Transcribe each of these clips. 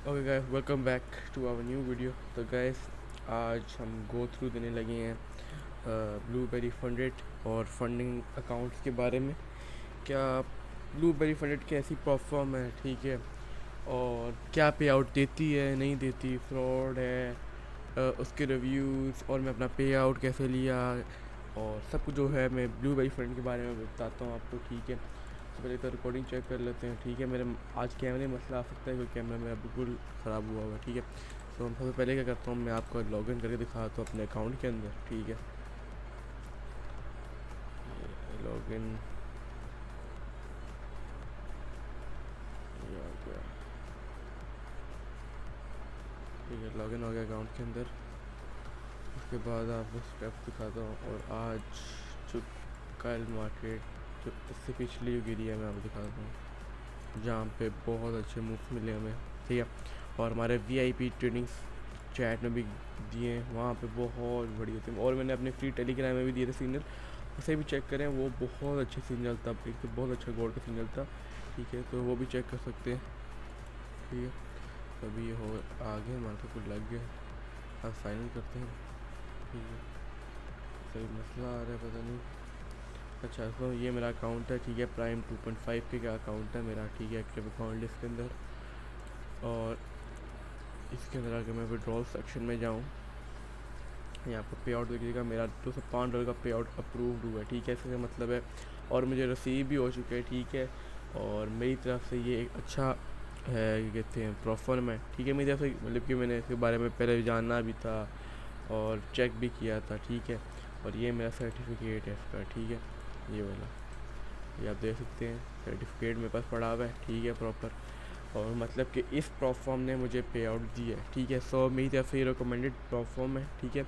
Okay guys, welcome back to our new video. तो guys, आज हम गो थ्रू देने लगे हैं ब्लूबेरी फंडेड और फंडिंग अकाउंट्स के बारे में। क्या ब्लूबेरी फंडेड कैसी परफॉर्म है, ठीक है, और क्या पे आउट देती है नहीं देती, फ्रॉड है, उसके रिव्यूज़, और मैं अपना पे आउट कैसे लिया, और सब कुछ जो है मैं ब्लूबेरी फंड के बारे में बताता हूँ आपको, ठीक है। तो पहले तो रिकॉर्डिंग चेक कर लेते हैं, ठीक है। मेरे आज कैमरे में मसला आ सकता है क्योंकि कैमरा मेरा बिल्कुल ख़राब हुआ हुआ है, ठीक है। तो हम सबसे पहले क्या करता हूँ, मैं आपको लॉगिन करके दिखाता हूँ अपने अकाउंट के अंदर, ठीक है। लॉगिन ये आ गया, ठीक है, लॉगिन हो गया अकाउंट के अंदर। उसके बाद आपको स्टेप दिखाता हूँ, और आज जो कल मार्केट जो इससे पिछली जो गिरी है मैं आपको दिखाता हूँ, जहाँ पे बहुत अच्छे मूव्स मिले हमें, ठीक है। और हमारे वीआईपी ट्रेडिंग चैट में भी दिए हैं, वहाँ पे बहुत बढ़िया थे। और मैंने अपने फ्री टेलीग्राम में भी दिए थे सिग्नल, उसे भी चेक करें, वो बहुत अच्छे सिग्नल था, एक तो बहुत अच्छा गोल्ड का सिग्नल था, ठीक है। तो वो भी चेक कर सकते हैं, ठीक है। अभी हो आगे हमारे तो कुछ लग गया, अब साइन इन करते हैं, ठीक है। सही मसला आ रहा है, पता नहीं। अच्छा, तो ये मेरा अकाउंट है, ठीक है, प्राइम 2.5 के का अकाउंट है मेरा, ठीक है, एक्टिव अकाउंट इसके अंदर। और इसके अंदर अगर मैं विड्रॉल सेक्शन में जाऊँ, यहाँ पर पे आउट देखिएगा, मेरा $205 का पे आउट अप्रूव्ड हुआ है, ठीक है। इसका मतलब है, और मुझे रिसीव भी हो चुके हैं, ठीक है। और मेरी तरफ से ये एक अच्छा है, क्या कहते हैं, परफॉर्म है, ठीक है। मेरी तरफ से मतलब कि मैंने इसके बारे में पहले जानना भी था और चेक भी किया था, ठीक है। और ये मेरा सर्टिफिकेट है इसका, ठीक है, ये वाला, ये आप देख सकते हैं, सर्टिफिकेट मेरे पास पड़ा हुआ है, ठीक है, प्रॉपर। और मतलब कि इस प्लेटफॉर्म ने मुझे पे आउट दिया है, ठीक है। सो मेरी तरफ से ये रिकमेंडेड प्लेटफॉर्म है, ठीक है।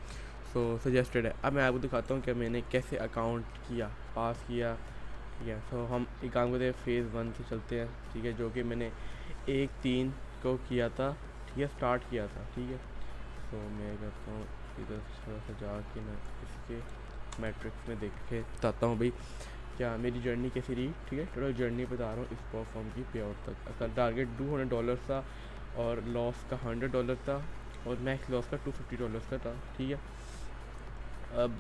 सो सजेस्टेड है। अब मैं आपको दिखाता हूँ कि मैंने कैसे अकाउंट किया, पास किया, ठीक है। सो हम एक काम करते हैं, फ़ेज़ 1 से चलते हैं, ठीक है, जो कि मैंने 1/3 को किया था, ठीक है, स्टार्ट किया था, ठीक है। सो मैं करता हूँ इधर थोड़ा सा जाके ना इसके मैट्रिक्स में देख के बताता हूँ भाई क्या मेरी जर्नी कैसी रही, ठीक है। टोटल जर्नी बता रहा हूँ इस परफॉर्म की पे आउट तक। अगर टारगेट $200 था और लॉस का $100 था, और मैक्स लॉस का $250 का था, ठीक है। अब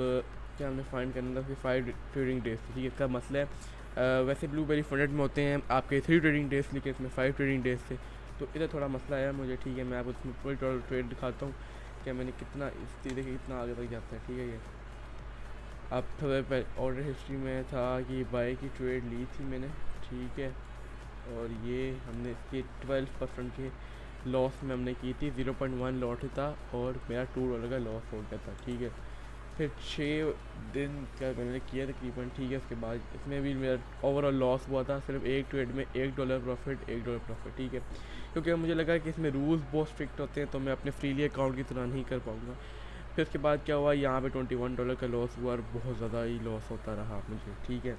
क्या हमने फाइंड करना था कि 5 ट्रेडिंग डेज, ठीक है। इसका मसला है, वैसे ब्लूबेरी फंडेड में होते हैं आपके 3 ट्रेडिंग डेज, लेकिन इसमें 5 ट्रेडिंग डेज थे, तो इधर थोड़ा मसला आया मुझे, ठीक है। मैं आपको इसमें पूरी टोटल ट्रेड दिखाता हूँ कि मैंने कितना इस देखिए कितना आगे तक जाता है, ठीक है। ये अब थोड़ा ऑर्डर हिस्ट्री में था कि बाई की ट्रेड ली थी मैंने, ठीक है। और ये हमने इसके 12% के लॉस में हमने की थी, 0.1 लॉट था, और मेरा $2 का लॉस हो गया था, ठीक है। फिर 6 दिन का मैंने किया तकरीबन, ठीक है। उसके बाद इसमें भी मेरा ओवरऑल लॉस हुआ था, सिर्फ एक ट्रेड में $1 प्रॉफिट, $1 प्रॉफिट, ठीक है। क्योंकि मुझे लगा कि इसमें रूल्स बहुत स्ट्रिक्ट होते हैं, तो मैं अपने फ्रीली अकाउंट की तरह नहीं कर पाऊँगा। फिर उसके बाद क्या हुआ, यहाँ पे $21 का लॉस हुआ, और बहुत ज़्यादा ही लॉस होता रहा मुझे, ठीक है।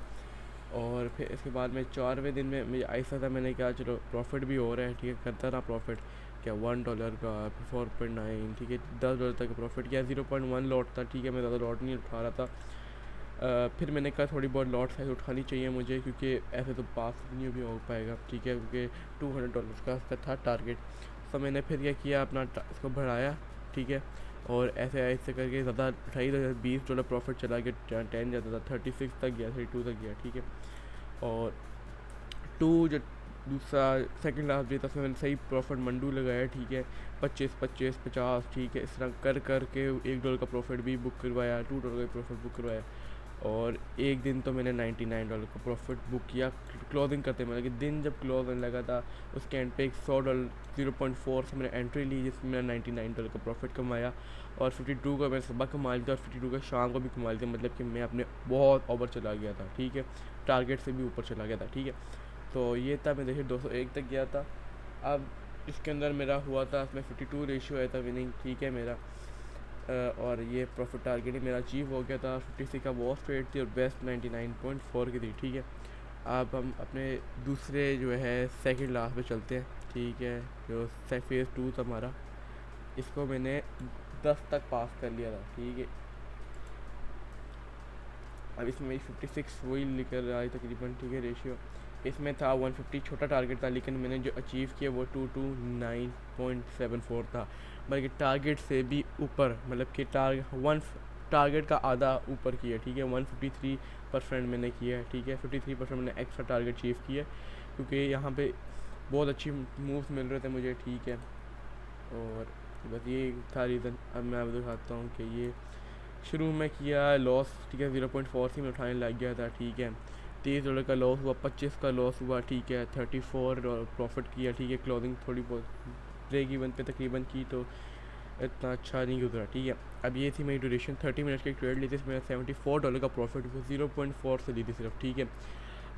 और फिर इसके बाद में 4वें दिन में मुझे ऐसा था, मैंने कहा चलो प्रॉफिट भी हो रहा है, ठीक है, करता रहा प्रॉफिट, क्या $1 का, 4.9, ठीक है, $10 तक प्रॉफिट किया। 0.1 लॉट था, ठीक है, मैं ज़्यादा लॉट नहीं उठा रहा था। फिर मैंने कहा थोड़ी बहुत लॉट साइज उठानी चाहिए मुझे, क्योंकि ऐसे तो पास नहीं भी हो पाएगा, ठीक है, क्योंकि $200 का इसका था टारगेट। तो मैंने फिर क्या किया, अपना इसको बढ़ाया, ठीक है। और ऐसे ऐसे करके ज़्यादा उठाई, तो $20 प्रॉफिट चला गया, 10 जाता था, 36 तक गया, 32 तक गया, ठीक है। और टू जो दूसरा सेकंड लास्ट डे था, उसमें मैंने सही प्रॉफिट मंडू लगाया, ठीक है, 25, 25, 50, ठीक है, इस तरह कर कर के $1 का प्रॉफिट भी बुक करवाया, $2 का प्रॉफिट बुक करवाया। और एक दिन तो मैंने $99 का प्रॉफिट बुक किया क्लोजिंग करते, मतलब कि दिन जब क्लोज होने लगा था, उसके एंड पे एक $100 0.4 से मैंने एंट्री ली, जिसमें मैंने $99 का प्रॉफिट कमाया। और 52 का मैंने सुबह कमा लिया था, और 52 का शाम को भी कमा लिया था, मतलब कि मैं अपने बहुत ओवर चला गया था, ठीक है, टारगेट से भी ऊपर चला गया था, ठीक है। तो ये था, मैं देखिए 201 तक गया था। अब इसके अंदर मेरा हुआ था, इसमें 52 रेशियो आया था विनिंग, ठीक है, मेरा। और ये प्रॉफिट टारगेट ही मेरा अचीव हो गया था। 56 का वॉस्ट ट्रेड थी, और बेस्ट 99.4 की थी, ठीक है। अब हम अपने दूसरे जो है सेकंड लास्ट पे चलते हैं, ठीक है, जो फेज़ 2 था हमारा, इसको मैंने 10 तक पास कर लिया था, ठीक है। अब इसमें मेरी 56 वही निकल आई तकरीबन, ठीक है, रेशियो। इसमें था 150 छोटा टारगेट था, लेकिन मैंने जो अचीव किया वो 229.74 था, बल्कि टारगेट से भी ऊपर, मतलब कि टारगेट का आधा ऊपर किया, ठीक है। 153% मैंने किया है, ठीक है। 53% मैंने एक्स्ट्रा टारगेट अचीव किया, क्योंकि यहाँ पे बहुत अच्छी मूव्स मिल रहे थे मुझे, ठीक है। और बस ये था रीज़न। अब मैं आपको दिखाता हूँ कि ये शुरू में किया लॉस, ठीक है। 0.4 से मैं उठाने लग गया था, ठीक है। $30 का लॉस हुआ, 25 का लॉस हुआ, ठीक है। 34 प्रॉफिट किया, ठीक है। क्लोजिंग थोड़ी बहुत ब्रेक इवन पे तकरीबन की, तो इतना अच्छा नहीं गुजरा, ठीक है। अब ये थी मेरी ड्यूरेशन, 30 मिनट की ट्रेड ली थी, इसमें $74 का प्रॉफिट हुआ, 0.4 से ली थी सिर्फ, ठीक है।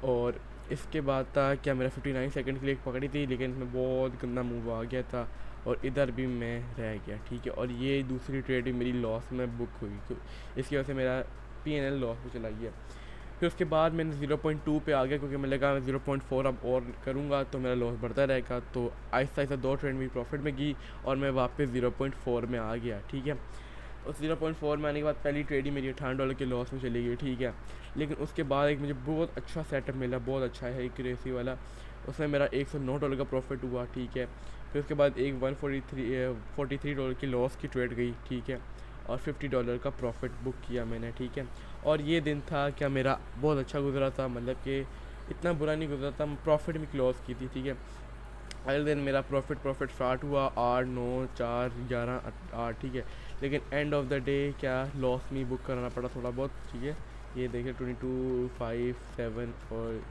और इसके बाद था क्या, मेरा 59 सेकंड के लिए पकड़ी थी, लेकिन इसमें बहुत गंदा मूव आ गया था और इधर भी मैं रह गया, ठीक है। और ये दूसरी ट्रेड भी मेरी लॉस में बुक हुई, तो इसकी वजह से मेरा PNL लॉस में चला गया। फिर उसके बाद मैंने 0.2 पे आ गया, क्योंकि मैंने लगा मैं 0.4 अब और करूँगा तो मेरा लॉस बढ़ता रहेगा, तो आहिस्ता आहिस्ता 2 ट्रेड मेरी प्रॉफिट में गई और मैं वापस 0.4 में आ गया, ठीक है। उस 0.4 में आने के बाद पहली ट्रेड ही मेरी $58 के लॉस में चली गई, ठीक है। लेकिन उसके बाद एक मुझे बहुत अच्छा सेटअप मिला, बहुत अच्छा है एक्यूरेसी वाला, उसमें मेरा $109 का प्रॉफिट हुआ, ठीक है। फिर उसके बाद एक $43 की लॉस की ट्रेड गई, ठीक है। और $50 का प्रॉफिट बुक किया मैंने, ठीक है। और ये दिन था क्या, मेरा बहुत अच्छा गुजरा था, मतलब कि इतना बुरा नहीं गुजरा था, प्रॉफिट में क्लोज की थी, ठीक है। अगले दिन मेरा प्रॉफिट स्टार्ट हुआ 8, 9, 4, 11, 8, ठीक है। लेकिन एंड ऑफ द डे क्या, लॉस में बुक करना पड़ा थोड़ा बहुत, ठीक है। ये देखिए 22, 5, 7 और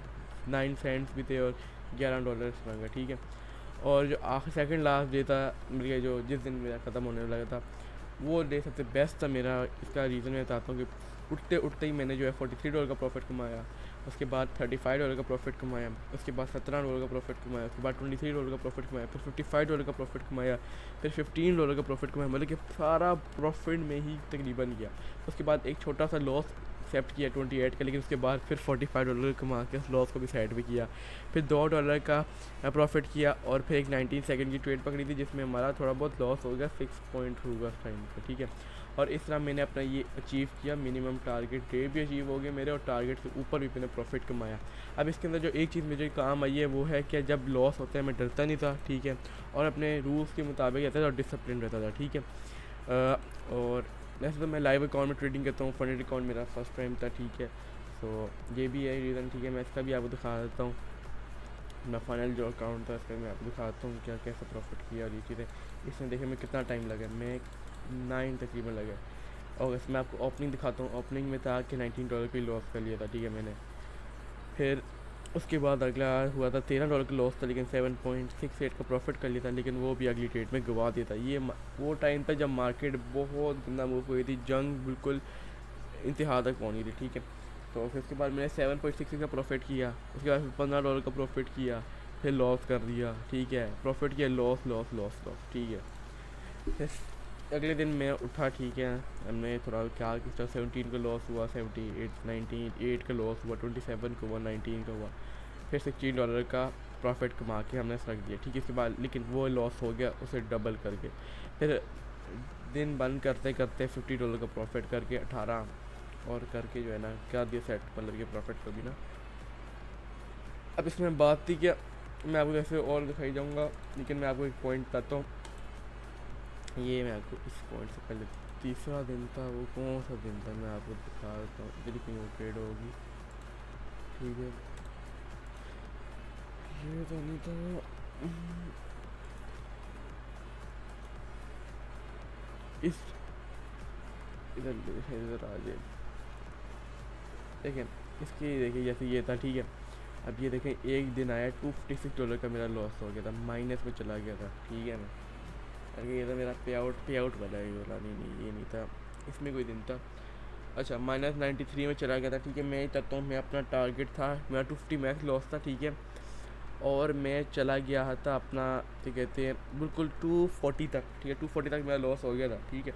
9 सेंट्स भी थे और $11 लगा, ठीक है। और जो आखिर सेकंड लास्ट डे था मेरे, जो जिस दिन मेरा ख़त्म होने लगा था, वो डे सबसे बेस्ट था मेरा। इसका रीज़न मैं बताता हूँ कि उठते उठते ही मैंने जो है $43 का प्रॉफिट कमाया, उसके बाद $35 का प्रॉफिट कमाया, उसके बाद $17 का प्रॉफिट कमाया, उसके बाद $23 का प्रॉफिट कमाया, फिर $55 का प्रॉफिट कमाया, फिर $15 का प्रॉफिट कमाया, मतलब कि सारा प्रॉफिट में ही तकरीबन गया। उसके बाद एक छोटा सा लॉस एक्सेप्ट किया 28 का, लेकिन उसके बाद फिर $45 कमा के उस लॉस को भी साइड भी किया, फिर $2 का प्रॉफिट किया, और फिर एक 19 सेकंड की ट्रेड पकड़ी थी जिसमें हमारा थोड़ा बहुत लॉस हो गया, 6 पॉइंट होगा उस टाइम पर, ठीक है। और इस तरह मैंने अपना ये अचीव किया, मिनिमम टारगेट डे भी अचीव हो गए मेरे, और टारगेट से ऊपर भी मैंने प्रॉफिट कमाया। अब इसके अंदर जो एक चीज़ मुझे काम आई है वो है कि जब लॉस होता है मैं डरता नहीं था, ठीक है। और अपने रूल्स के मुताबिक रहता था और डिसिप्लिन रहता था, ठीक है। और वैसे तो मैं लाइव अकाउंट में ट्रेडिंग करता हूँ, फंडेड अकाउंट मेरा फर्स्ट टाइम था, ठीक है। तो ये भी है रीज़न, ठीक है। मैं इसका भी आपको दिखा देता हूँ, अपना फाइनल जो अकाउंट था इसका मैं आपको दिखाता हूँ क्या कैसे प्रॉफिट किया और ये चीज़ें। इसमें देखिए मैं कितना टाइम लगा, मैं 9 तकरीबन लगा। और इसमें आपको ओपनिंग दिखाता हूँ, ओपनिंग में था कि $19 की लॉस कर लिया था, ठीक है मैंने। फिर उसके बाद अगला हुआ था $13 का लॉस था, लेकिन 7.68 का प्रॉफिट कर लिया था, लेकिन वो भी अगली ट्रेड में गवा दिया था। ये वो टाइम था जब मार्केट बहुत गंदा मूव हुई थी, जंग बिल्कुल इंतहा तक पहुँची थी, ठीक है। तो फिर उसके बाद मैंने 7.66 का प्रॉफिट किया, उसके बाद फिर $15 का प्रॉफिट किया, फिर लॉस कर दिया, ठीक है। प्रॉफिट किया, लॉस लॉस लॉस लॉस, ठीक है। फिर अगले दिन मैं उठा, ठीक है। हमने थोड़ा क्या किया, 17 का लॉस हुआ, 78, 98 का लॉस हुआ, 27 का हुआ, 19 का हुआ, फिर $16 का प्रॉफिट कमा के हमने रख दिया, ठीक है। इसके बाद लेकिन वो लॉस हो गया, उसे डबल करके फिर दिन बंद करते करते $50 का प्रॉफिट करके 18 और करके जो है ना क्या दिया सेट, मतलब ये प्रॉफिट को भी ना। अब इसमें बात थी क्या, मैं आपको ऐसे और दिखाई जाऊँगा, लेकिन मैं आपको एक पॉइंट बताता हूँ। ये मैं आपको इस पॉइंट से पहले तीसरा दिन था, वो कौन सा दिन था मैं आपको दिखा देता हूँ, इधर कहीं वो ट्रेड होगी, ठीक है। ये तो नहीं था, इस इधर इधर आ जाए, देखें इसकी, देखिए जैसे ये था, ठीक है। अब ये देखें एक दिन आया $256 का मेरा लॉस हो गया था, माइनस में चला गया था, ठीक है ना। अरे ये तो मेरा पे आउट वाला है, ये वाला नहीं ये नहीं था, इसमें कोई दिन था। अच्छा -93 में चला गया था, ठीक है। मैं चाहता हूँ, मैं अपना टारगेट था मेरा 250 मैक्स लॉस था, ठीक है। और मैं चला गया था अपना, क्या कहते हैं, बिल्कुल 240 तक, ठीक है। 240 तक मेरा लॉस हो गया था, ठीक है।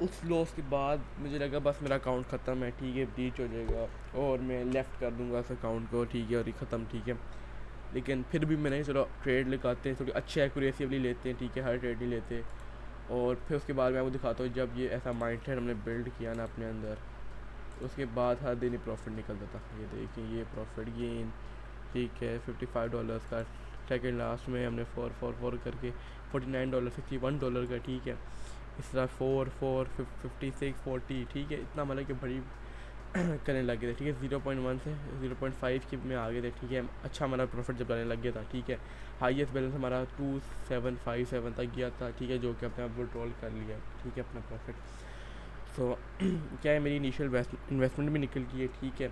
उस लॉस के बाद मुझे लगा बस मेरा अकाउंट ख़त्म है, ठीक है, ब्रीच हो जाएगा और मैं लेफ़्ट कर दूँगा उस अकाउंट को, ठीक है, और ये ख़त्म, ठीक है। लेकिन फिर भी मैंने चलो ट्रेड लगाते हैं, थोड़ी अच्छी एक्यूरेसी वाली लेते हैं, ठीक है, हर ट्रेड नहीं लेते। और फिर उसके बाद मैं आपको दिखाता हूँ, जब ये ऐसा माइंडसेट हमने बिल्ड किया ना अपने अंदर, उसके बाद हर दिन ही प्रॉफिट निकलता था। ये देखिए ये प्रॉफिट गेन, ठीक है, $55 का। सेकंड लास्ट में हमने 4 करके $49, $61 का, ठीक है। इस तरह 4 56 40, ठीक है। इतना मतलब कि बड़ी करने लग गए थे, ठीक है। 0.1 से 0.5 की में आ गए थे, ठीक है। अच्छा हमारा प्रॉफिट जब आने लग गया था, ठीक है। हाईएस्ट बैलेंस हमारा 2757 तक गया था, ठीक है, जो कि अपने आप विड्रॉल कर लिया, ठीक है, अपना प्रॉफिट। सो क्या है, मेरी इनिशियल इन्वेस्टमेंट भी निकल गई है, ठीक है।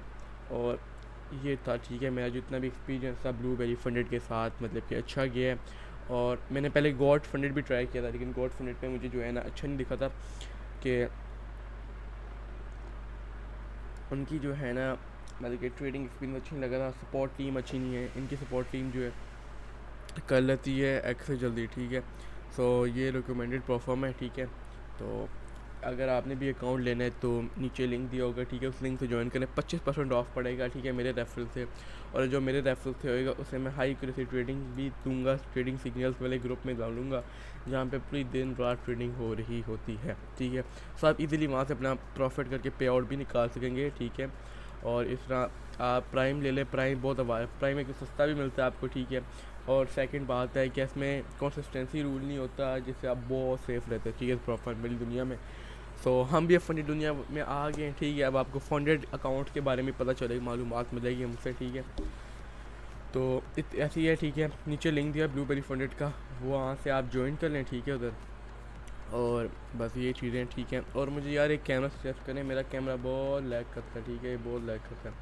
और ये था, ठीक है, मेरा जितना भी एक्सपीरियंस था ब्लूबेरी फंडेड के साथ, मतलब कि अच्छा गया है। और मैंने पहले गॉड फंडेड भी ट्राई किया था, लेकिन गॉड फंडेड पे मुझे जो है ना अच्छा नहीं दिखा था कि उनकी जो है ना, मतलब कि ट्रेडिंग एक्सपीरियंस अच्छी नहीं लगा था। सपोर्ट टीम अच्छी नहीं है, इनकी सपोर्ट टीम जो है कर लेती है एक्स से जल्दी, ठीक है। सो ये रिकमेंडेड परफॉर्म है, ठीक है। तो अगर आपने भी अकाउंट लेना है तो नीचे लिंक दिया होगा, ठीक है, उस लिंक से ज्वाइन करें, 25% ऑफ पड़ेगा, ठीक है, मेरे रेफरल से। और जो मेरे रेफरल से होएगा उसे मैं हाई एक्यूरेसी ट्रेडिंग भी दूंगा, ट्रेडिंग सिग्नल्स वाले ग्रुप में डालूंगा, जहाँ पे पूरी दिन रात ट्रेडिंग हो रही होती है, ठीक है। सो आप इजीली वहाँ से अपना प्रॉफिट करके पे आउट भी निकाल सकेंगे, ठीक है। और इस तरह आप प्राइम ले लें, प्राइम बहुत प्राइम एक तो सस्ता भी मिलता है आपको, ठीक है। और सेकंड बात है कि इसमें कंसिस्टेंसी रूल नहीं होता, जिससे आप बहुत सेफ रहते हैं, ठीक है, प्रॉफिट मिली दुनिया में। सो हम भी अब फंडेड दुनिया में आ गए हैं, ठीक है। अब आपको फंडेड अकाउंट के बारे में पता चलेगी, मालूमात मिलेगी हमसे, ठीक है। तो ऐसी है, ठीक है। नीचे लिंक दिया ब्लूबेरी फंडेड का, वो वहाँ से आप ज्वाइन कर लें, ठीक है, उधर। और बस ये चीज़ें, ठीक है। और मुझे यार एक कैमरा सजेस्ट करें, मेरा कैमरा बहुत लैग करता है, ठीक है, बहुत लैग करता है।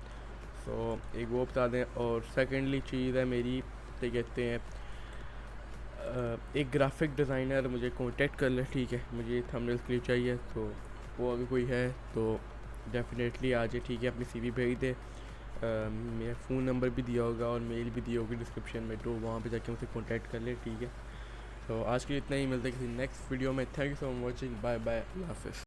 सो एक वो बता दें। और सेकेंडली चीज़ है मेरी, क्या कहते हैं, एक ग्राफिक डिज़ाइनर मुझे कांटेक्ट कर ले, ठीक है। मुझे थंबनेल्स के लिए चाहिए, तो वो अगर कोई है तो डेफिनेटली आ जाए, ठीक है, अपनी सीवी भेज दे। मेरा फ़ोन नंबर भी दिया होगा और मेल भी दिया होगी डिस्क्रिप्शन में, तो वहाँ पे जाके मुझसे कांटेक्ट कर ले, ठीक है। तो आज के लिए इतना ही, मिलता है किसी नेक्स्ट वीडियो में। Thank you so much watching, bye bye, अल्लाह हाफ़िज़।